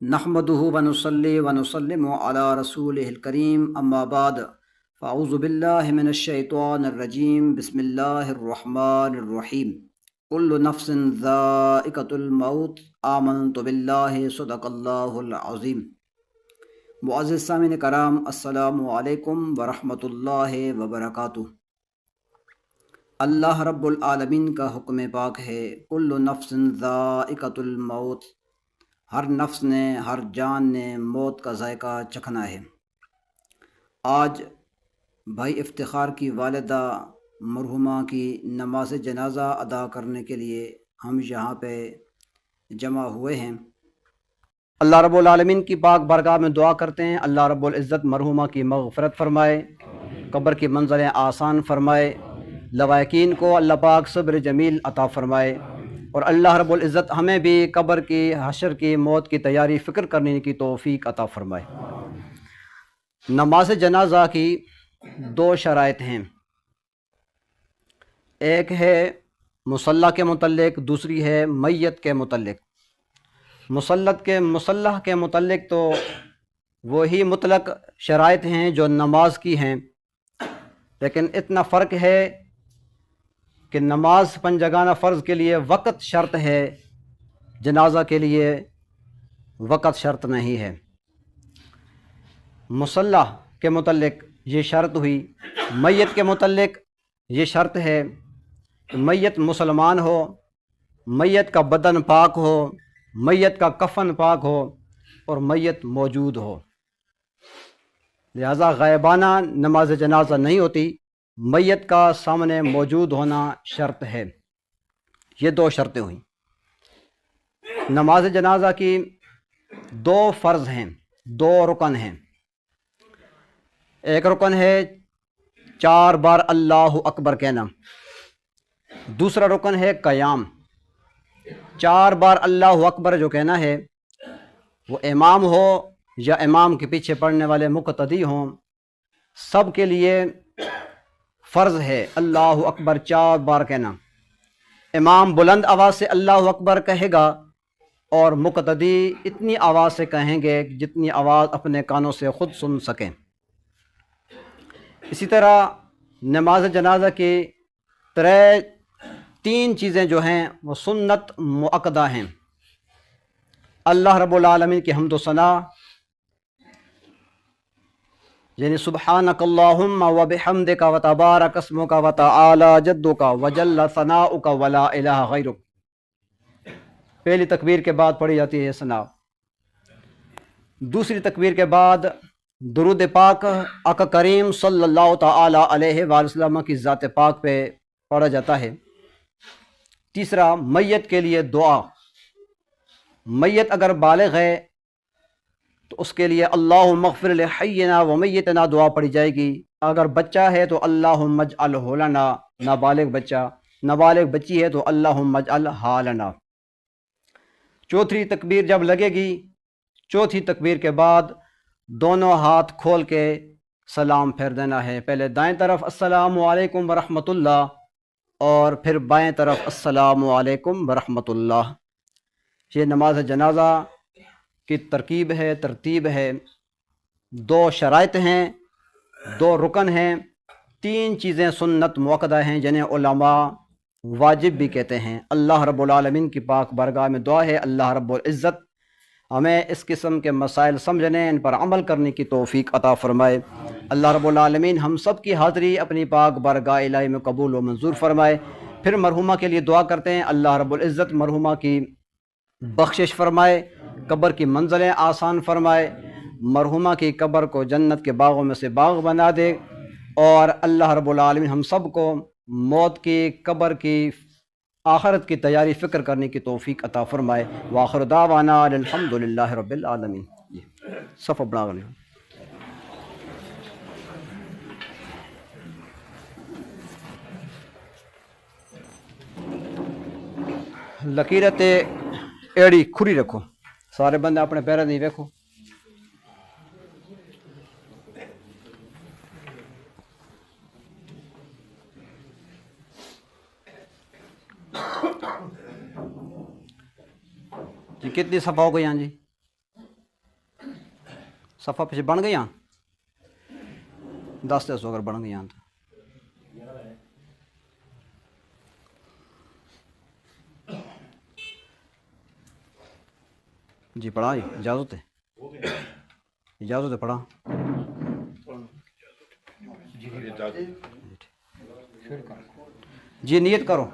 نحمدہ ونصلی ونسلم علی رسولہ الکریم اما بعد فاعوذ باللہ من الشیطان الرجیم بسم اللہ الرحمن الرحیم کل نفس ذائقۃ الموت آمنت باللہ صدق اللہ العظیم۔ معزز سامعین کرام، السلام علیکم ورحمۃ اللہ وبرکاتہ۔ اللہ رب العالمین کا حکم پاک ہے، کل نفس ذائقۃ الموت، ہر نفس نے، ہر جان نے موت کا ذائقہ چکھنا ہے۔ آج بھائی افتخار کی والدہ مرحومہ کی نماز جنازہ ادا کرنے کے لیے ہم یہاں پہ جمع ہوئے ہیں۔ اللہ رب العالمین کی پاک بارگاہ میں دعا کرتے ہیں، اللہ رب العزت مرحومہ کی مغفرت فرمائے، قبر کی منزلیں آسان فرمائے، لوائقین کو اللہ پاک صبر جمیل عطا فرمائے، اور اللہ رب العزت ہمیں بھی قبر کی، حشر کی، موت کی تیاری فکر کرنے کی توفیق عطا فرمائے۔ نماز جنازہ کی دو شرائط ہیں، ایک ہے مصلی کے متعلق، دوسری ہے میت کے متعلق۔ مصلی کے متعلق تو وہی مطلق شرائط ہیں جو نماز کی ہیں، لیکن اتنا فرق ہے کہ نماز پنجگانہ فرض کے لیے وقت شرط ہے، جنازہ کے لیے وقت شرط نہیں ہے۔ مصلی کے متعلق یہ شرط ہوئی، میت کے متعلق یہ شرط ہے کہ میت مسلمان ہو، میت کا بدن پاک ہو، میت کا کفن پاک ہو، اور میت موجود ہو۔ لہذا غائبانہ نماز جنازہ نہیں ہوتی، میت کا سامنے موجود ہونا شرط ہے۔ یہ دو شرطیں ہوئیں۔ نماز جنازہ کی دو فرض ہیں، دو رکن ہیں۔ ایک رکن ہے 4 بار اللہ اکبر کہنا، دوسرا رکن ہے قیام۔ 4 بار اللہ اکبر جو کہنا ہے، وہ امام ہو یا امام کے پیچھے پڑھنے والے مقتدی ہوں، سب کے لیے فرض ہے اللہ اکبر 4 بار کہنا۔ امام بلند آواز سے اللہ اکبر کہے گا اور مقتدی اتنی آواز سے کہیں گے جتنی آواز اپنے کانوں سے خود سن سکیں۔ اسی طرح نماز جنازہ کی 3 چیزیں جو ہیں وہ سنت مؤکدہ ہیں۔ اللہ رب العالمین کی حمد و ثنا، یعنی سبحانک اللہم و بحمدک و تبارک اسمک و تعالی جدک و جل ثناؤک و لا الہ غیرک، پہلی تکبیر کے بعد پڑھی جاتی ہے یہ ثنا۔ دوسری تکبیر کے بعد درود پاک آقا کریم صلی اللہ تعالی علیہ وآلہ وسلم کی ذات پاک پہ پڑھا جاتا ہے۔ تیسرا، میت کے لیے دعا۔ میت اگر بالغ ہے تو اس کے لیے اللہم اغفر لحینا و میتنا دعا پڑھی جائے گی۔ اگر بچہ ہے تو اللہم اجعلہ لنا، نابالغ بچہ، نابالغ بچی ہے تو اللہم اجعلہا لنا۔ چوتھی تکبیر جب لگے گی، چوتھی تکبیر کے بعد دونوں ہاتھ کھول کے سلام پھیر دینا ہے، پہلے دائیں طرف السلام علیکم ورحمۃ اللہ، اور پھر بائیں طرف السلام علیکم ورحمۃ اللہ۔ یہ نماز جنازہ کی ترکیب ہے، ترتیب ہے۔ 2 شرائط ہیں، 2 رکن ہیں، 3 چیزیں سنت مؤکدہ ہیں جنہیں علماء واجب بھی کہتے ہیں۔ اللہ رب العالمین کی پاک بارگاہ میں دعا ہے، اللہ رب العزت ہمیں اس قسم کے مسائل سمجھنے، ان پر عمل کرنے کی توفیق عطا فرمائے۔ اللہ رب العالمین ہم سب کی حاضری اپنی پاک بارگاہ الہی میں قبول و منظور فرمائے۔ پھر مرحومہ کے لیے دعا کرتے ہیں، اللہ رب العزت مرحومہ کی بخشش فرمائے، قبر کی منزلیں آسان فرمائے، مرحومہ کی قبر کو جنت کے باغوں میں سے باغ بنا دے، اور اللہ رب العالمین ہم سب کو موت کی، قبر کی، آخرت کی تیاری فکر کرنے کی توفیق عطا فرمائے۔ وآخر دعوانا الحمد للہ رب العالمین۔ صفحہ بنا لیں۔ لکیرت ایڑی کھری رکھو، سارے بندے اپنے پیروں نہیں ویکھو۔ جی کتنی صفحہ ہو گئی؟ ہاں جی صفحہ پیچھے بن گئی 10 دسو اگر بن گئی تو جی پڑھا جی اجازت ہے پڑھا جی نیت کرو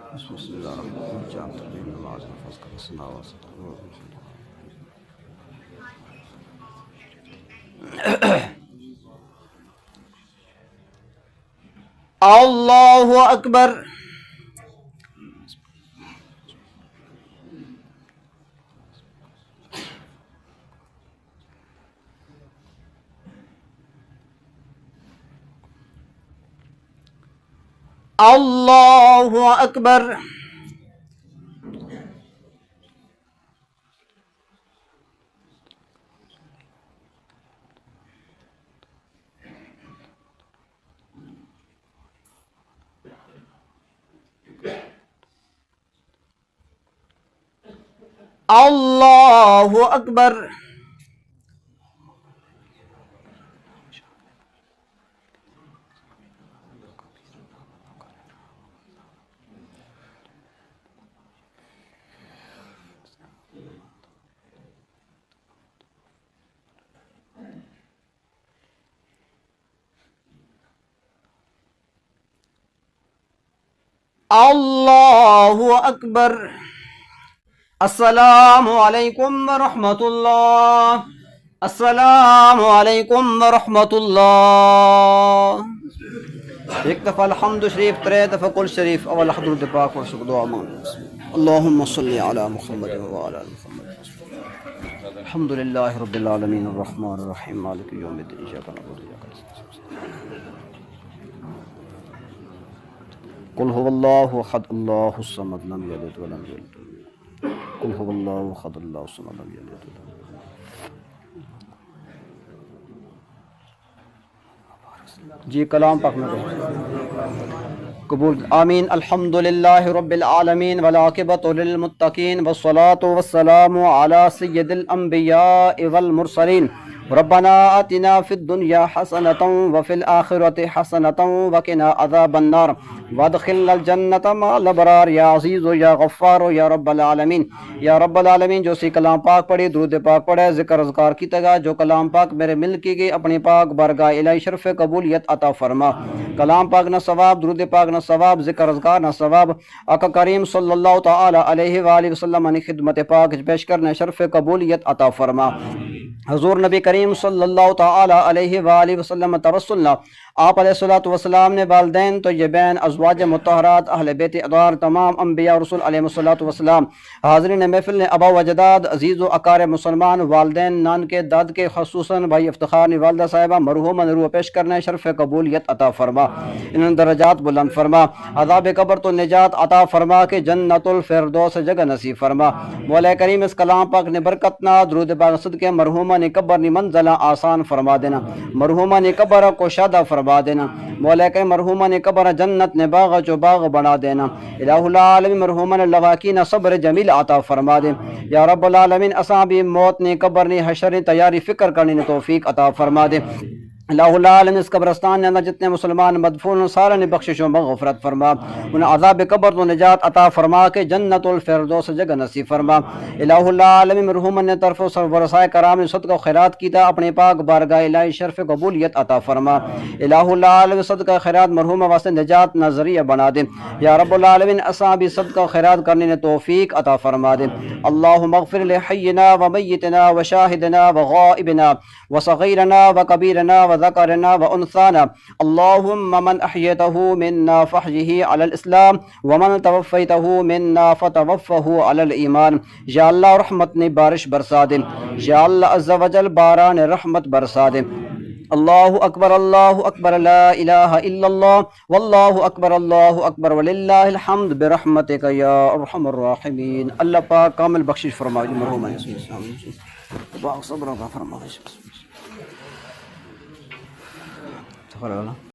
اللہ اکبر اللہ اکبر اللہ اکبر اللہ اکبر السلام علیکم ورحمۃ اللہ السلام علیکم ورحمۃ اللہ ایک دفعہ الحمد شریف 3 دفعہ کل شریف اول حضرت پاک اور شکر دعا مانگ اللہم صلی علی محمد وعلی آل محمد الحمد للہ رب العالمین الرحمن الرحیم مالک یوم الدین ایاک نعبد و ایاک نستعین قل هو الله احد الله الصمد لم یلد ولم یولد قل هو الله احد الله الصمد لم یلد ولم یولد جی کلام پاک میں قبول آمین الحمدللہ رب العالمین والعاقبۃ للمتقین والصلاة والسلام علی سید الانبیاء والمرسلین ربنا آتنا فی الدنیا حسنة وفی الآخرة حسنة وقنا عذاب النار وادخلنا الجنت مع الابرار یا عزیز یا غفار یا رب العالمین یا رب العالمین جو سی کلام پاک پڑھی درود پاک پڑھے ذکر اذکار کی تگا جو کلام پاک میرے مل کی گئی اپنی پاک بارگاہ الہی شرف قبولیت عطا فرما کلام پاک نہ ثواب درود پاک نہ ثواب ذکر اذکار نہ ثواب آقا کریم صلی اللہ تعالی علیہ وآلہ وسلم نے خدمت پاک پیش کرنے شرف قبولیت عطا فرما حضور نبی کریم صلی اللہ تعالی علیہ وآلہ وسلم توسلنا آپ علیہ السلام نے والدین طیبین ازواج مطہرات اہل بیت اطہار تمام انبیاء و رسول علیہ السلام حاضرین محفل نے ابا و اجداد عزیز و اقار مسلمان والدین نان کے داد کے خصوصاً بھائی افتخار والدہ صاحبہ مرحوم روح پیش کرنے شرف قبولیت عطا فرما ان درجات بلند فرما عذاب قبر تو نجات عطا فرما کہ جنت الفردوس جگہ نصیب فرما مولا کریم اس کلام پاک نے برکت نہ درود پاک صدقے مرحومہ نے قبر نی منزلہ آسان فرما دینا مرحومہ نے قبر کو شادہ فرما دینا مولا کریم مرحومہ نے قبر جنت نے باغ چو باغ بنا دینا الہ العالمین مرحومہ نے لواکین صبر جمیل عطا فرما دے یا رب العالمین اساں بھی موت نے قبر نے حشر نے تیاری فکر کرنے نے توفیق عطا فرما دے الہ العالمین اس قبرستان نے اندر جتنے مسلمان مدفون سارے نے بخشش و مغفرت فرما انہیں عذاب قبر تو نجات عطا فرما کے جنت الفردوس جگہ نصیب فرما الہ العالمین مرحومن نے طرف ورثائے کرام نے صدقہ و خیرات کیتا اپنے پاک بارگاہ الہی شرف قبولیت عطا فرما الہ العالمین صدقہ خیرات مرحومہ واسطے نجات نظریہ بنا دے یا رب العالمین اساں بھی صدقہ و خیرات کرنے نے توفیق عطا فرما دے اللہم اغفر لحینا و میتنا و شاہدنا و غائبنا و صغیرنا و کبیرنا و ذکرنا و انثانا اللہم من احیته منا فحیه علی الاسلام ومن توفیته منا فتوفه علی الایمان یا اللہ رحمت نے بارش برسا دے یا اللہ عز و جل باران رحمت برسا دے اللہ اکبر لا الہ الا اللہ واللہ اکبر وللہ الحمد برحمتک یا ارحم الراحمین اللہ پاک کامل بخشش فرمائے مرحوم صبر کا فرمائے